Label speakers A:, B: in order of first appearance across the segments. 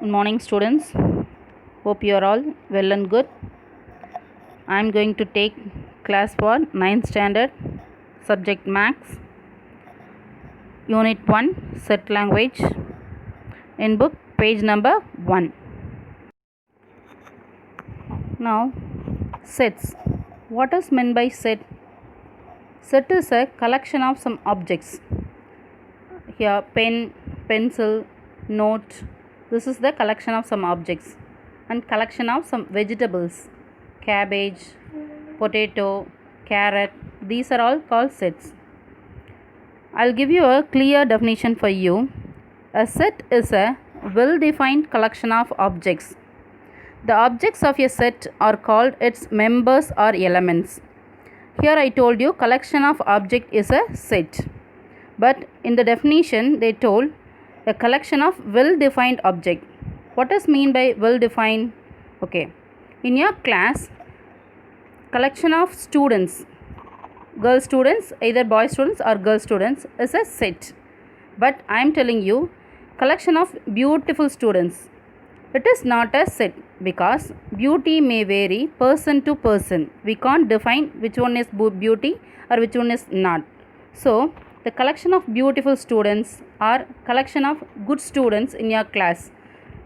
A: Good morning, students. Hope you are all well and good. I am going to take class for 9th standard, subject Maths, Unit 1, Set Language, in book, page number 1. Now, sets. What is meant by set? Set is a collection of some objects. Here, pen, pencil, note. This is the collection of some objects and collection of some vegetables. Cabbage, potato, carrot. These are all called sets. I'll give you a clear definition for you. A set is a well-defined collection of objects. The objects of a set are called its members or elements. Here I told you collection of object is a set. But in the definition they told a collection of well-defined object. What is mean by well-defined? Okay. In your class, collection of students, girl students, either boy students or girl students, is a set. But I am telling you, collection of beautiful students, it is not a set because beauty may vary person to person. We can't define which one is beauty or which one is not. So, the collection of beautiful students or collection of good students in your class,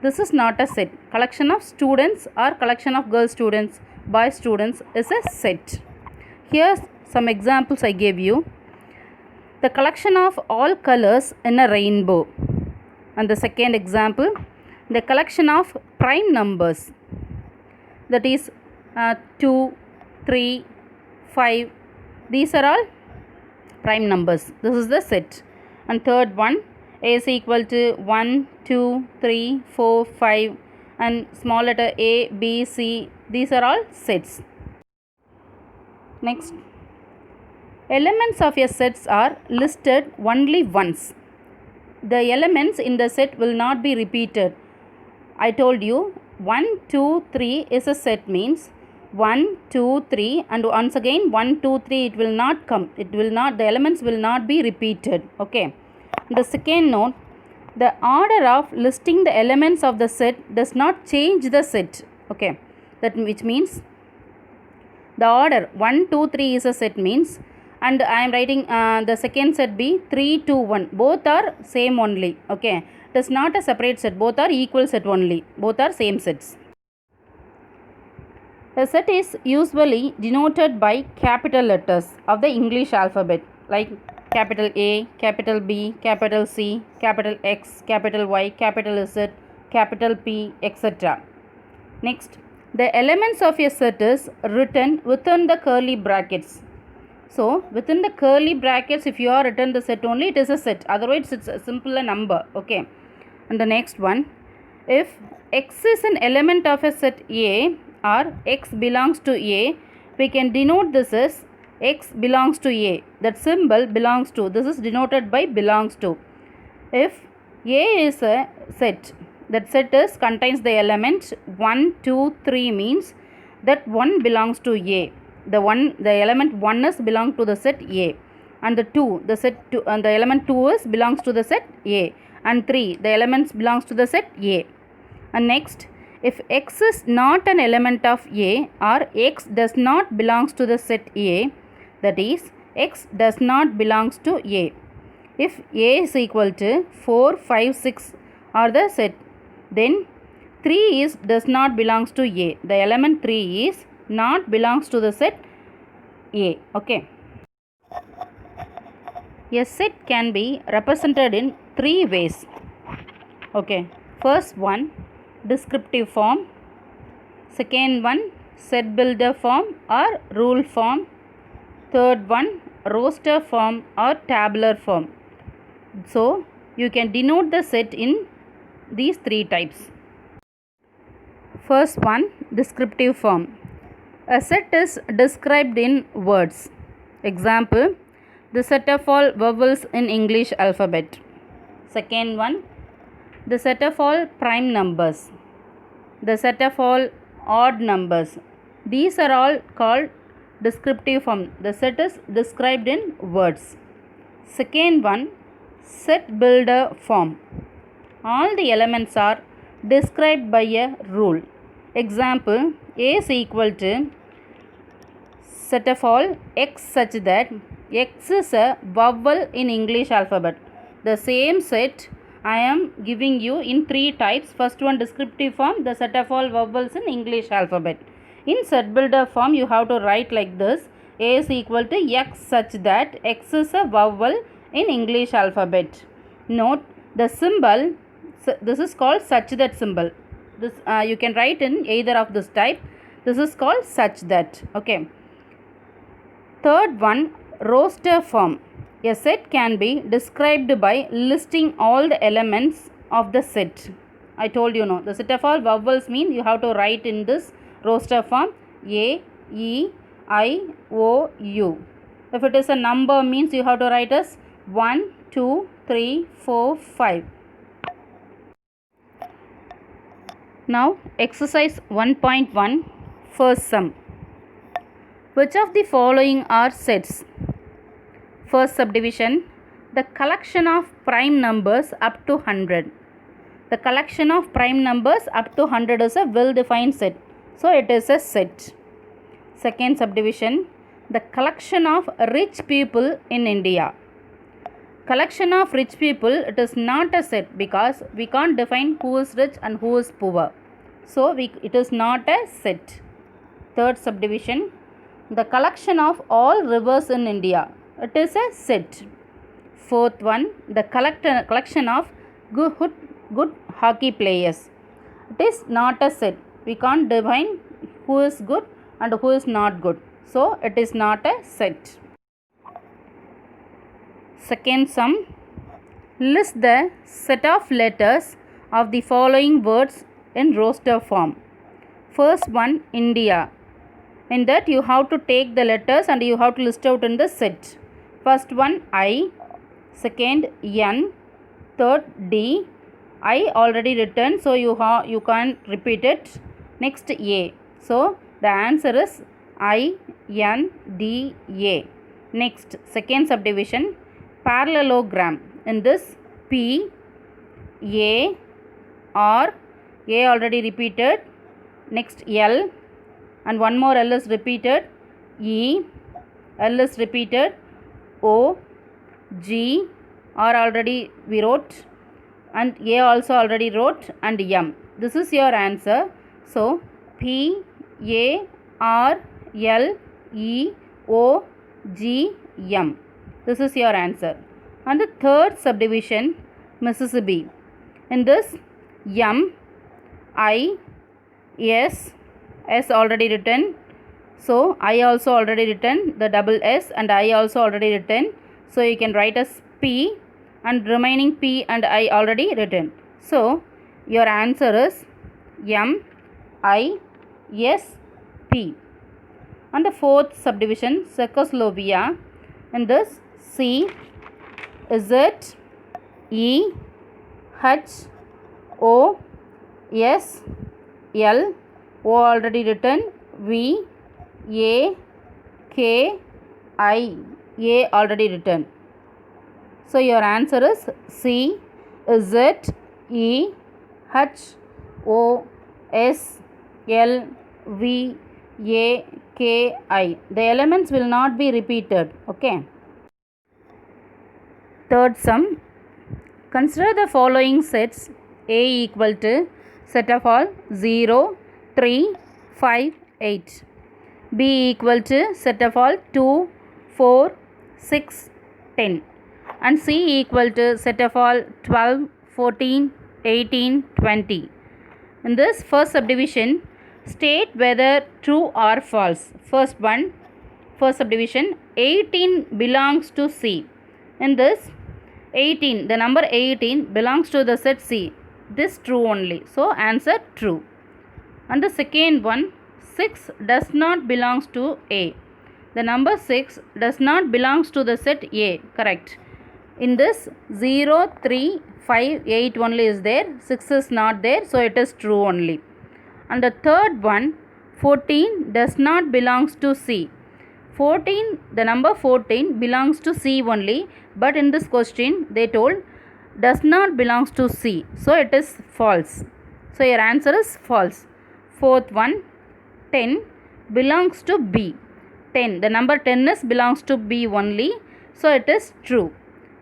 A: this is not a set. Collection of students or collection of girl students, boy students is a set. Here some examples I gave you. The collection of all colors in a rainbow. And the second example, the collection of prime numbers. That is 2, 3, 5. These are all prime numbers. This is the set. And third one, A is equal to 1, 2, 3, 4, 5 and small letter A, B, C. These are all sets. Next, elements of a set are listed only once. The elements in the set will not be repeated. I told you 1, 2, 3 is a set means 1, 2, 3 and once again 1, 2, 3 it will not come. It will not, the elements will not be repeated. Okay. The second note, the order of listing the elements of the set does not change the set. Okay. That which means the order 1, 2, 3 is a set means, and I am writing the second set be 3, 2, 1. Both are same only. Okay. It is not a separate set. Both are equal set only. Both are same sets. A set is usually denoted by capital letters of the English alphabet like capital A, capital B, capital C, capital X, capital Y, capital Z, capital P, etc. Next, the elements of a set is written within the curly brackets. So, within the curly brackets, if you are written the set only, it is a set. Otherwise, it's a simple number. Okay. And the next one, if X is an element of a set A or X belongs to A, we can denote this as X belongs to A. That symbol belongs to. This is denoted by belongs to. If A is a set, that set is contains the element 1, 2, 3 means that 1 belongs to A. The element 1 is belong to the set A, and the 2, the set 2, and the element 2 is belongs to the set A, and 3, the elements belongs to the set A. And next, if X is not an element of A or X does not belongs to the set A, that is X does not belongs to A. If A is equal to 4, 5, 6 are the set, then 3 is does not belongs to A. The element 3 is not belongs to the set A. Okay. A set can be represented in 3 ways. Okay. First one, descriptive form. Second one, set builder form or rule form. Third one, roster form or tabular form. So, you can denote the set in these 3 types. First one, descriptive form. A set is described in words. Example, the set of all vowels in English alphabet. Second one, the set of all prime numbers. The set of all odd numbers. These are all called descriptive form. The set is described in words. Second one, set builder form. All the elements are described by a rule. Example, A is equal to set of all x such that x is a vowel in English alphabet. The same set I am giving you in 3 types. First one, descriptive form, the set of all vowels in English alphabet. In set builder form, you have to write like this: A is equal to x such that x is a vowel in English alphabet. Note the symbol, this is called such that symbol. This you can write in either of this type. This is called such that. Okay. Third one, roster form. A set can be described by listing all the elements of the set. I told you, no, the set of all vowels mean you have to write in this roster form A, E, I, O, U. If it is a number, means you have to write as 1, 2, 3, 4, 5. Now exercise 1.1, first sum. Which of the following are sets? First subdivision, the collection of prime numbers up to 100. The collection of prime numbers up to 100 is a well-defined set. So it is a set. Second subdivision, the collection of rich people in India. Collection of rich people, it is not a set because we can't define who is rich and who is poor. So it is not a set. Third subdivision, the collection of all rivers in India. It is a set. Fourth one, the collection of good hockey players. It is not a set. We can't define who is good and who is not good. So it is not a set. Second sum, list the set of letters of the following words in roster form. First one, India. In that you have to take the letters and you have to list out in the set. First one, I. Second, N. Third, D. I already written, so you can't repeat it. Next, A. So the answer is I, N, D, A. Next, second subdivision, parallelogram. In this, P, A, R. A already repeated. Next, L. And one more L is repeated. E, L is repeated. O, G, R already we wrote, and A also already wrote, and M. This is your answer. So P, A, R, L, E, O, G, M. This is your answer. And the third subdivision, Mississippi. In this, M, I, S, S already written, so I also already written the double S, and I also already written, so you can write as P, and remaining P and I already written. So your answer is M, I, S, P. And the fourth subdivision, Czechoslovakia. In this, C, Z, E, H, O, S, L, O already written, V, A, K, I, A already written. So your answer is C, Z, E, H, O, S, L, V, A, K, I. The elements will not be repeated. Okay. Third sum. Consider the following sets. A equal to set of all 0, 3, 5, 8. B equal to set of all 2, 4, 6, 10. And C equal to set of all 12, 14, 18, 20. In this first subdivision, state whether true or false. First subdivision, 18 belongs to C. In this, 18, the number 18 belongs to the set C. This true only. So answer true. And the second one, 6 does not belongs to A. The number 6 does not belongs to the set A. Correct. In this, 0, 3, 5, 8 only is there. 6 is not there. So it is true only. And the third one, 14 does not belongs to C. 14, the number 14 belongs to C only. But in this question, they told does not belongs to C. So it is false. So your answer is false. Fourth one, 10 belongs to B. 10, the number 10 is belongs to B only, so it is true.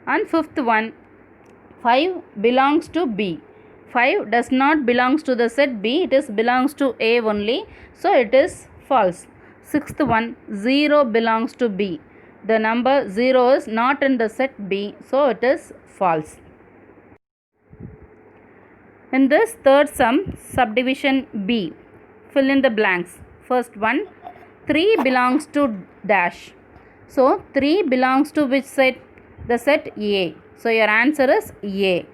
A: And fifth one, 5 belongs to B. 5 does not belongs to the set B, it is belongs to A only, so it is false. Sixth one, 0 belongs to B. The number 0 is not in the set B, so it is false. In this third sum, subdivision B, fill in the blanks. First one, 3 belongs to dash. So 3 belongs to which set? The set A. So your answer is A.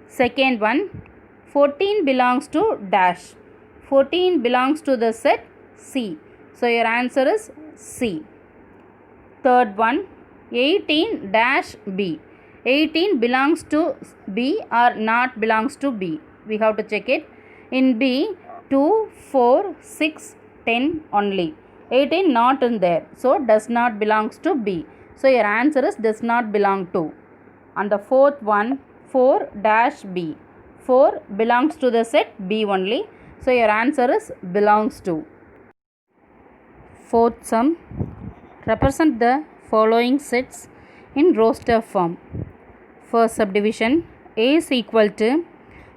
A: Second one, 14 belongs to dash. 14 belongs to the set C. So your answer is C. Third one, 18 dash B. 18 belongs to B or not belongs to B. We have to check it. In B, 2, 4, 6, 10 only. 18 not in there. So does not belongs to B. So your answer is does not belong to. And the fourth one, 4 dash B. 4 belongs to the set B only. So your answer is belongs to. Fourth sum, represent the following sets in roster form. First subdivision, A is equal to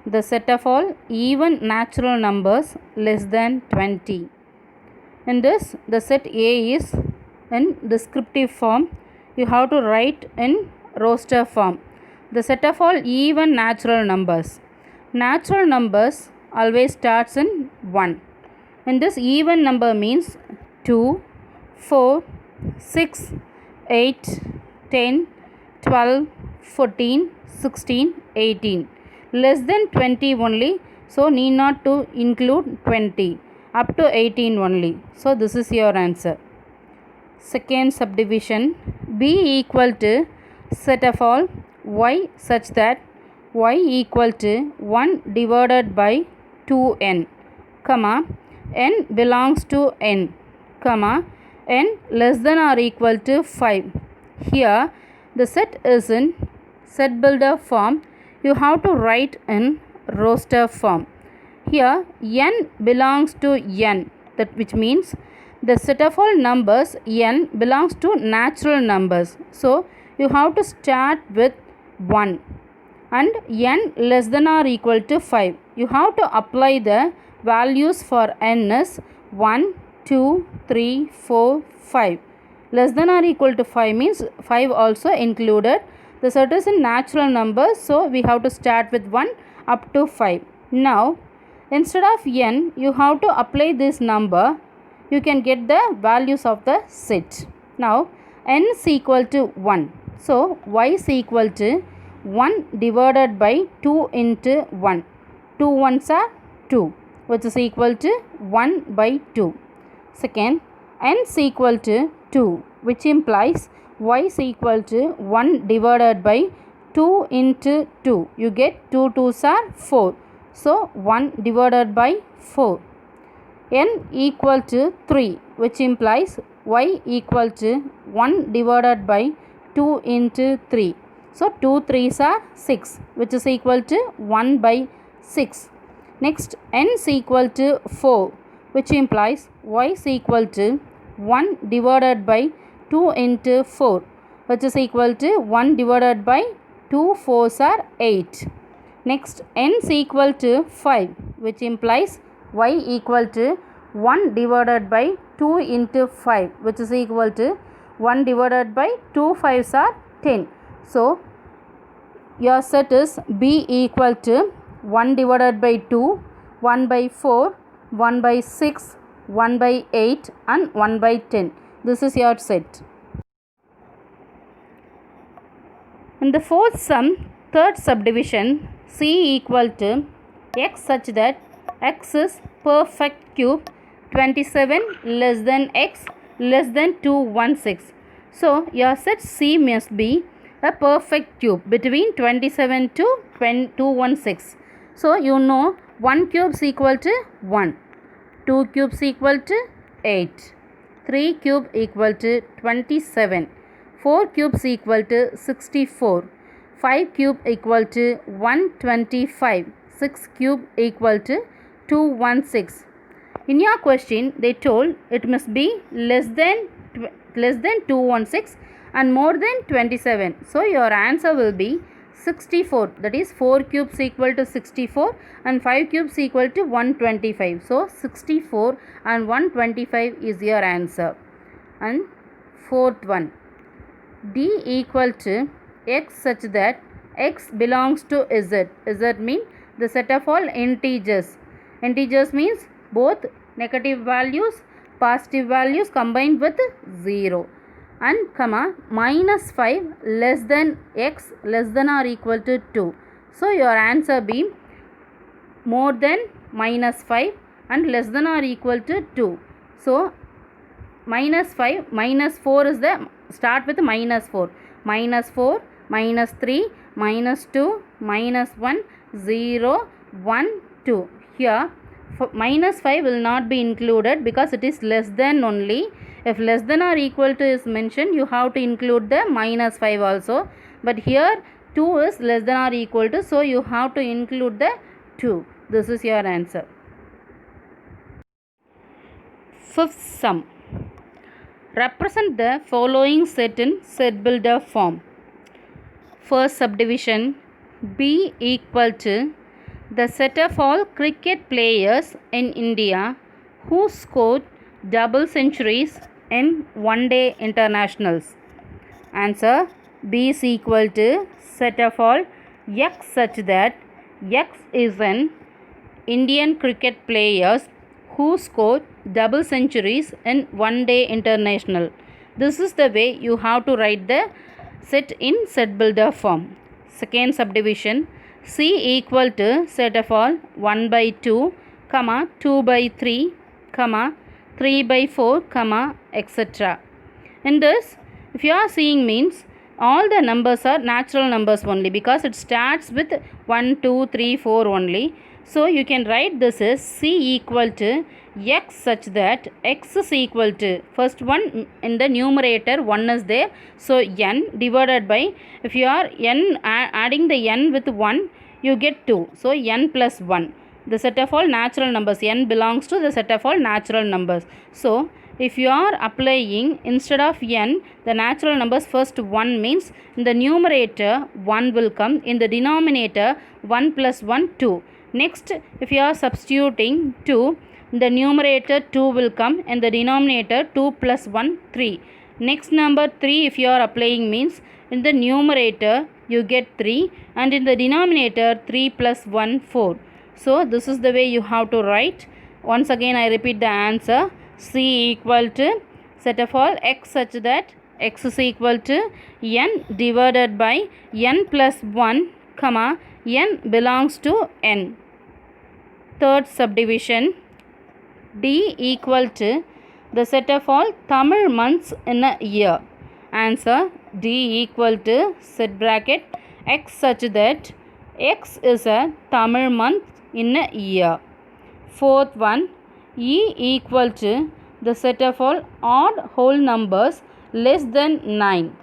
A: the set of all even natural numbers less than 20. In this, the set A is in descriptive form. You have to write in roster form. The set of all even natural numbers. Natural numbers always starts in 1. In this, even number means 2, 4, 6, 8, 10, 12, 14, 16, 18. Less than 20 only, so need not to include 20. Up to 18 only. So this is your answer. Second subdivision, B equal to set of all y such that y equal to 1 divided by 2n, comma, n belongs to n, comma, n less than or equal to 5. Here the set is in set builder form. You have to write in roster form. Here n belongs to n, that which means the set of all numbers n belongs to natural numbers. So you have to start with 1 and n less than or equal to 5. You have to apply the values for n is 1, 2, 3, 4, 5. Less than or equal to 5 means 5 also included. The set is in natural numbers, so we have to start with 1 up to 5. Now instead of n, you have to apply this number. You can get the values of the set. Now n is equal to 1. So y is equal to 1 divided by 2 into 1. 2 ones are 2, which is equal to 1 by 2. Second, n is equal to 2, which implies y is equal to 1 divided by 2 into 2. You get 2 2s are 4. So 1 divided by 4. N equal to 3, which implies y equal to 1 divided by 2 into 3. So 2 3s are 6, which is equal to 1 by 6. Next, n is equal to 4, which implies y is equal to 1 divided by 2 into 4, which is equal to 1 divided by 2 4s are 8. Next, n is equal to 5, which implies y equal to 1 divided by 2 into 5, which is equal to 1 divided by 2 5s are 10. So your set is B equal to 1 divided by 2, 1 by 4, 1 by 6, 1 by 8 and 1 by 10. This is your set. In the fourth sum, third subdivision, C equal to x such that x is perfect cube 27 less than x less than 216. So your set C must be a perfect cube between 27 to 216. So you know 1 cube is equal to 1, 2 cubes equal to 8, 3 cube equal to 27, 4 cubes equal to 64, 5 cube equal to 125, 6 cube equal to 216. In your question, they told it must be less than 216 and more than 27. So your answer will be 64. That is 4 cubes equal to 64 and 5 cubes equal to 125. So 64 and 125 is your answer. And fourth one, D equal to x such that x belongs to z. Z means the set of all integers. Integers means both negative values, positive values combined with 0. And comma minus 5 less than x less than or equal to 2. So your answer be more than minus 5 and less than or equal to 2. So minus 5 minus 4 is the start with minus 4. Minus 4 minus 3 minus 2 minus 1 0 1 2. Here minus 5 will not be included because it is less than only. If less than or equal to is mentioned, you have to include the minus 5 also. But here 2 is less than or equal to, so you have to include the 2. This is your answer. Fifth sum. Represent the following set in set builder form. First subdivision, B equal to the set of all cricket players in India who scored double centuries in one-day internationals. Answer, B is equal to set of all X such that X is an Indian cricket players who scored double centuries in one-day international. This is the way you have to write the set in set builder form. Second subdivision, C equal to set of all 1 by 2, 2 by 3, 3 by 4, etc. In this, if you are seeing means all the numbers are natural numbers only because it starts with 1, 2, 3, 4 only. So you can write this as C equal to X such that X is equal to, first one in the numerator 1 is there, so n divided by, if you are n adding the n with 1 you get 2, so n plus 1. The set of all natural numbers, n belongs to the set of all natural numbers. So if you are applying instead of n the natural numbers, first 1 means in the numerator 1 will come, in the denominator 1 plus 1 2. Next, if you are substituting 2, in the numerator 2 will come and the denominator 2 plus 1 3. Next number 3 if you are applying means in the numerator you get 3 and in the denominator 3 plus 1 4. So this is the way you have to write. Once again I repeat the answer. C equal to set of all X such that X is equal to n divided by n plus 1, n belongs to n. Third subdivision, D equal to the set of all Tamil months in a year. Answer, D equal to set bracket X such that X is a Tamil month in a year. Fourth one, E equal to the set of all odd whole numbers less than 9.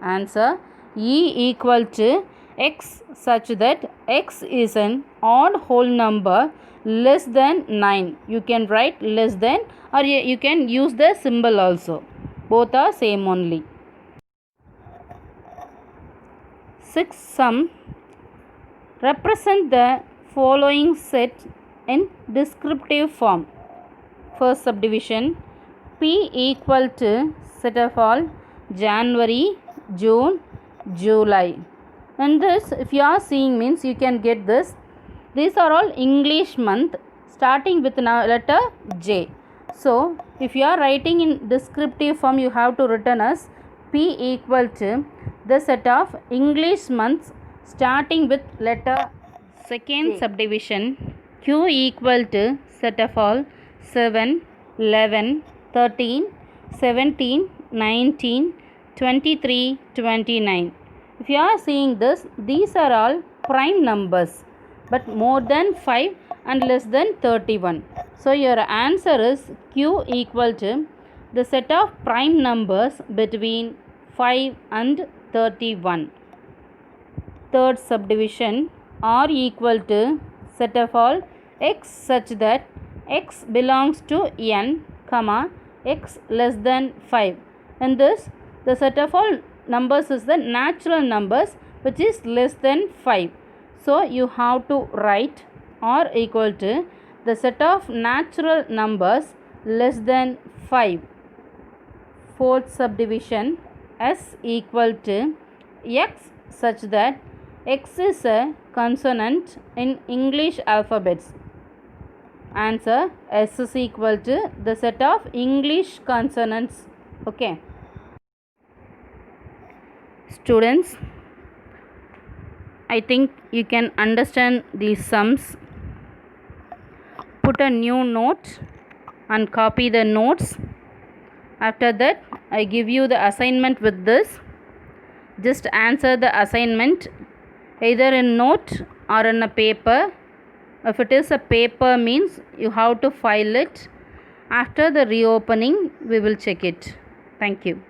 A: Answer, E equal to X such that X is an odd whole number less than 9. You can write less than or you can use the symbol also. Both are same only. Sixth sum, represent the following set in descriptive form. First subdivision, P equal to set of all January, June, July. And this if you are seeing means you can get this. These are all English month starting with letter J. So if you are writing in descriptive form you have to written as P equal to the set of English months starting with letter second J. Subdivision, Q equal to set of all 7, 11, 13, 17, 19, 23, 29. If you are seeing this, these are all prime numbers but more than 5 and less than 31. So your answer is Q equal to the set of prime numbers between 5 and 31. Third subdivision, R equal to set of all x such that x belongs to n, comma, x less than 5. In this, the set of all numbers is the natural numbers which is less than 5. So, you have to write r equal to the set of natural numbers less than 5. Fourth subdivision, s equal to x such that x is a consonant in English alphabets. Answer, s is equal to the set of English consonants. Okay. Students, I think you can understand these sums. Put a new note and copy the notes. After that, I give you the assignment with this. Just answer the assignment either in note or in a paper. If it is a paper, means you have to file it. After the reopening, we will check it. Thank you.